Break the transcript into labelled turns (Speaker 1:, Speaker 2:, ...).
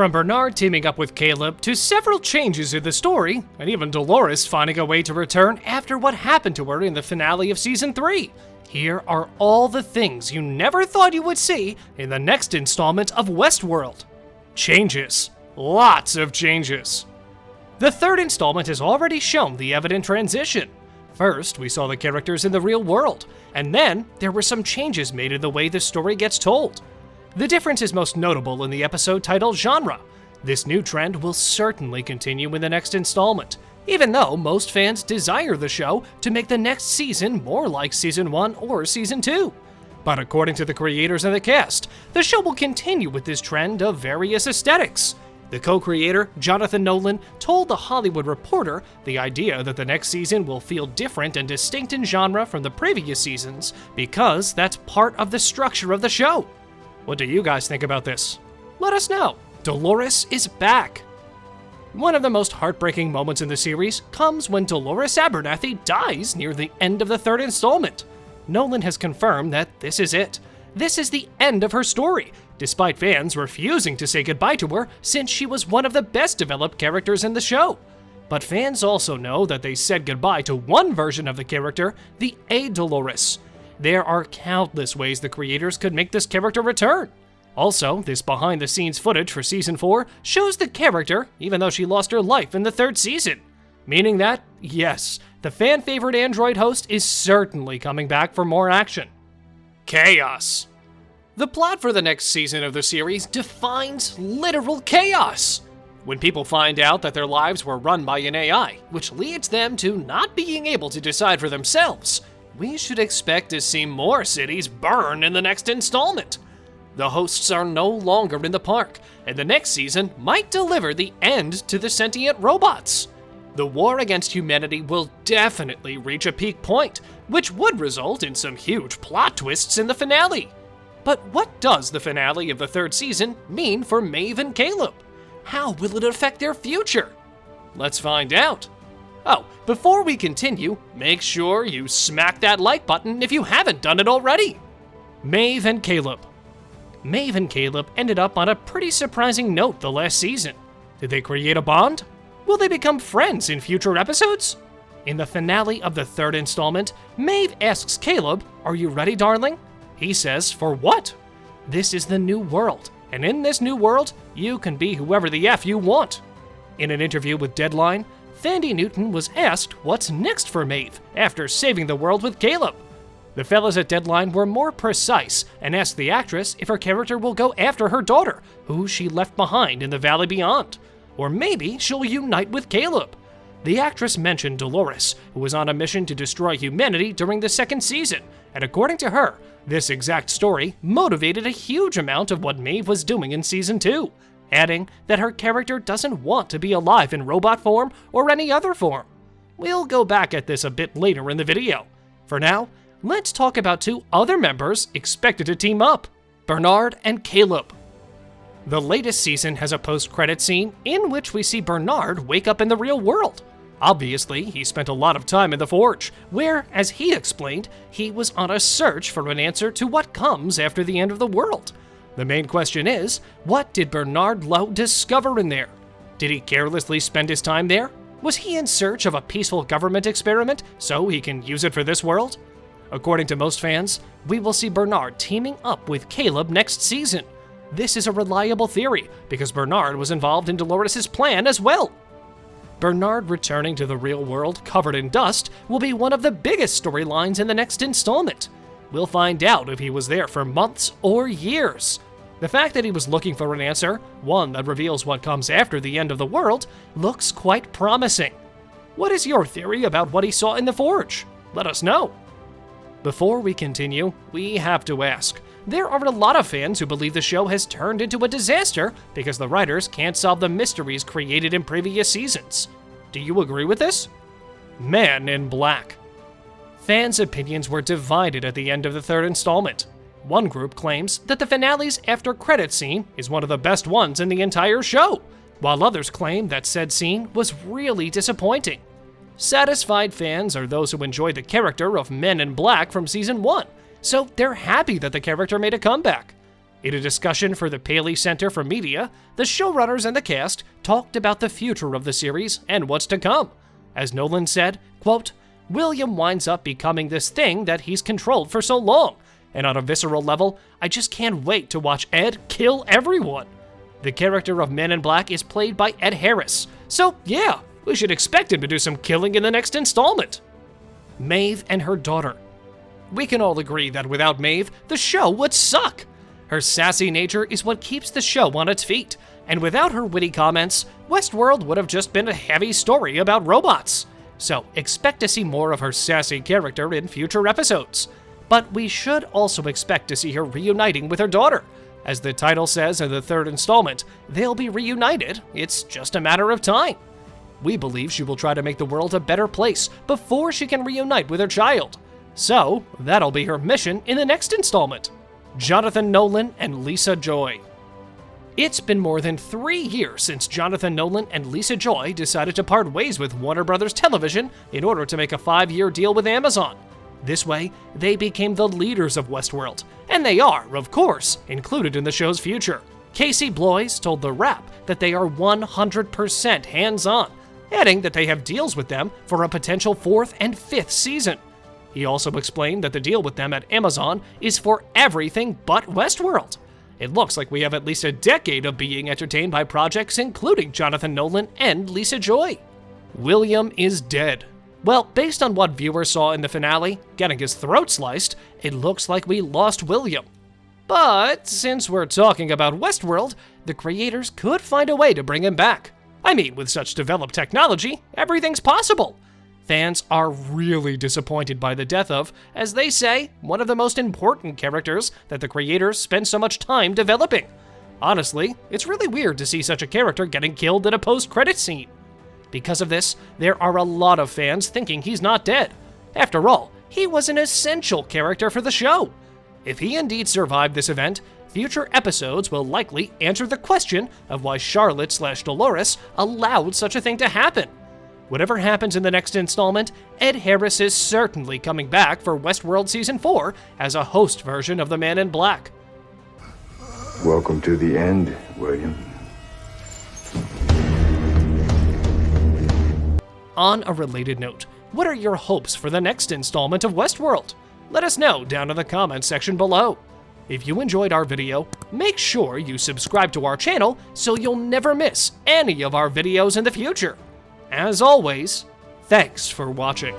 Speaker 1: From Bernard teaming up with Caleb to several changes in the story, and even Dolores finding a way to return after what happened to her in the finale of Season 3. Here are all the things you never thought you would see in the next installment of Westworld. Changes. Lots of changes. The third installment has already shown the evident transition. First, we saw the characters in the real world, and then there were some changes made in the way the story gets told. The difference is most notable in the episode titled Genre. This new trend will certainly continue in the next installment, even though most fans desire the show to make the next season more like Season 1 or Season 2. But according to the creators and the cast, the show will continue with this trend of various aesthetics. The co-creator, Jonathan Nolan, told The Hollywood Reporter the idea that the next season will feel different and distinct in genre from the previous seasons because that's part of the structure of the show. What do you guys think about this? Let us know. Dolores is back. One of the most heartbreaking moments in the series comes when Dolores Abernathy dies near the end of the third installment. Nolan has confirmed that this is it. This is the end of her story, despite fans refusing to say goodbye to her since she was one of the best developed characters in the show. But fans also know that they said goodbye to one version of the character, the Aeden Dolores. There are countless ways the creators could make this character return. Also, this behind-the-scenes footage for Season 4 shows the character even though she lost her life in the third season. Meaning that, yes, the fan-favorite android host is certainly coming back for more action. Chaos. The plot for the next season of the series defines literal chaos. When people find out that their lives were run by an AI, which leads them to not being able to decide for themselves, we should expect to see more cities burn in the next installment. The hosts are no longer in the park, and the next season might deliver the end to the sentient robots. The war against humanity will definitely reach a peak point, which would result in some huge plot twists in the finale. But what does the finale of the third season mean for Maeve and Caleb? How will it affect their future? Let's find out. Oh, before we continue, make sure you smack that like button if you haven't done it already. Maeve and Caleb. Maeve and Caleb ended up on a pretty surprising note the last season. Did they create a bond? Will they become friends in future episodes? In the finale of the third installment, Maeve asks Caleb, "Are you ready, darling?" He says, "For what?" This is the new world, and in this new world, you can be whoever the F you want. In an interview with Deadline, Thandie Newton was asked what's next for Maeve after saving the world with Caleb. The fellas at Deadline were more precise and asked the actress if her character will go after her daughter, who she left behind in the Valley Beyond. Or maybe she'll unite with Caleb. The actress mentioned Dolores, who was on a mission to destroy humanity during the second season, and according to her, this exact story motivated a huge amount of what Maeve was doing in Season 2, adding that her character doesn't want to be alive in robot form or any other form. We'll go back at this a bit later in the video. For now, let's talk about two other members expected to team up, Bernard and Caleb. The latest season has a post-credit scene in which we see Bernard wake up in the real world. Obviously, he spent a lot of time in the Forge, where, as he explained, he was on a search for an answer to what comes after the end of the world. The main question is, what did Bernard Lowe discover in there? Did he carelessly spend his time there? Was he in search of a peaceful government experiment so he can use it for this world? According to most fans, we will see Bernard teaming up with Caleb next season. This is a reliable theory because Bernard was involved in Dolores' plan as well. Bernard returning to the real world covered in dust will be one of the biggest storylines in the next installment. We'll find out if he was there for months or years. The fact that he was looking for an answer, one that reveals what comes after the end of the world, looks quite promising. What is your theory about what he saw in the Forge? Let us know. Before we continue, we have to ask. There are a lot of fans who believe the show has turned into a disaster because the writers can't solve the mysteries created in previous seasons. Do you agree with this? Man in Black. Fans' opinions were divided at the end of the third installment. One group claims that the finale's after-credits scene is one of the best ones in the entire show, while others claim that said scene was really disappointing. Satisfied fans are those who enjoy the character of Men in Black from Season 1, so they're happy that the character made a comeback. In a discussion for the Paley Center for Media, the showrunners and the cast talked about the future of the series and what's to come. As Nolan said, quote, "William winds up becoming this thing that he's controlled for so long, and on a visceral level, I just can't wait to watch Ed kill everyone." The character of Man in Black is played by Ed Harris, so yeah, we should expect him to do some killing in the next installment. Maeve and Her Daughter. We can all agree that without Maeve, the show would suck. Her sassy nature is what keeps the show on its feet, and without her witty comments, Westworld would have just been a heavy story about robots. So expect to see more of her sassy character in future episodes. But we should also expect to see her reuniting with her daughter. As the title says in the third installment, they'll be reunited, it's just a matter of time. We believe she will try to make the world a better place before she can reunite with her child. So, that'll be her mission in the next installment. Jonathan Nolan and Lisa Joy. It's been more than 3 years since Jonathan Nolan and Lisa Joy decided to part ways with Warner Brothers Television in order to make a 5-year deal with Amazon. This way, they became the leaders of Westworld, and they are, of course, included in the show's future. Casey Bloys told The Wrap that they are 100% hands-on, adding that they have deals with them for a potential 4th and 5th season. He also explained that the deal with them at Amazon is for everything but Westworld. It looks like we have at least a decade of being entertained by projects including Jonathan Nolan and Lisa Joy. William is dead. Well, based on what viewers saw in the finale, getting his throat sliced, it looks like we lost William. But since we're talking about Westworld, the creators could find a way to bring him back. I mean, with such developed technology, everything's possible. Fans are really disappointed by the death of, as they say, one of the most important characters that the creators spend so much time developing. Honestly, it's really weird to see such a character getting killed in a post-credit scene. Because of this, there are a lot of fans thinking he's not dead. After all, he was an essential character for the show. If he indeed survived this event, future episodes will likely answer the question of why Charlotte/Dolores allowed such a thing to happen. Whatever happens in the next installment, Ed Harris is certainly coming back for Westworld Season 4 as a host version of the Man in Black.
Speaker 2: Welcome to the end, William.
Speaker 1: On a related note, what are your hopes for the next installment of Westworld? Let us know down in the comments section below. If you enjoyed our video, make sure you subscribe to our channel so you'll never miss any of our videos in the future. As always, thanks for watching.